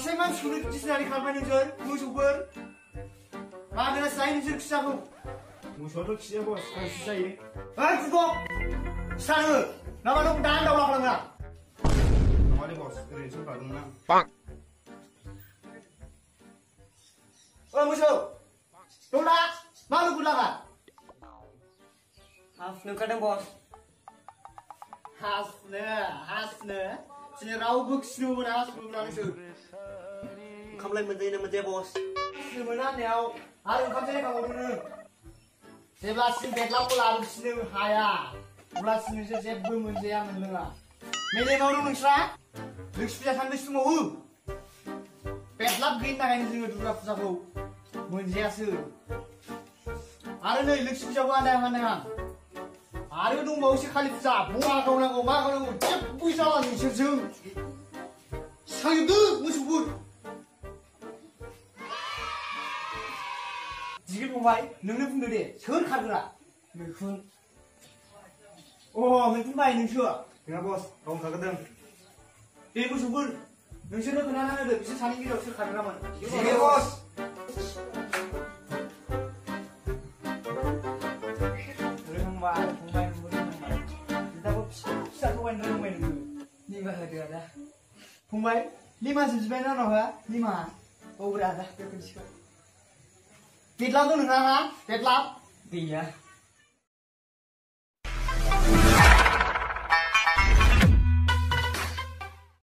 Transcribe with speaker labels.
Speaker 1: Masih sulit disini kalman nunjur, musuhur. Mana saya nunjur kisahku. Musuh tu kisah bos, kalau susah ini. Cukup. Sana, nama dong dan dah ulang ulang. Nama dia bos, ini sumpah dong nak. Bang. Musuh. Tunggu, malu gulakan. Hasne kadang bos. Hasne. Sini raubuk sini mana sih? Kamu lagi menjadi bos. Sini mana niau? Hari kamu jadi kamu dulu. Sebelah sini betlah pula sini haya. Sebelah sini saya belum menjadi yang mendengar. Mele mau dulu nusra? Luxus sampai semua. Betlah green tak ini juga dulu aku. Menjadi asyik. Hari ni luxus jawa anda mana? Hari itu mau sih kali pecah, buah kau nak cep buah ni sejeng. Saya tu musuh. Jika pemain, nunggu pun deh, cer kagak. Mungkin. Oh, mungkin pemain nunggu. Kenapa bos? Kau kagak deng. Ini musuh. Nunggu tu kenapa ada? Bisa saling kita cer kagak mana? Jika bos. Pemain, 5 sebenarnya noh, 5. Oh berada, kita kecil. Petlah tu nengah, petlah. Iya.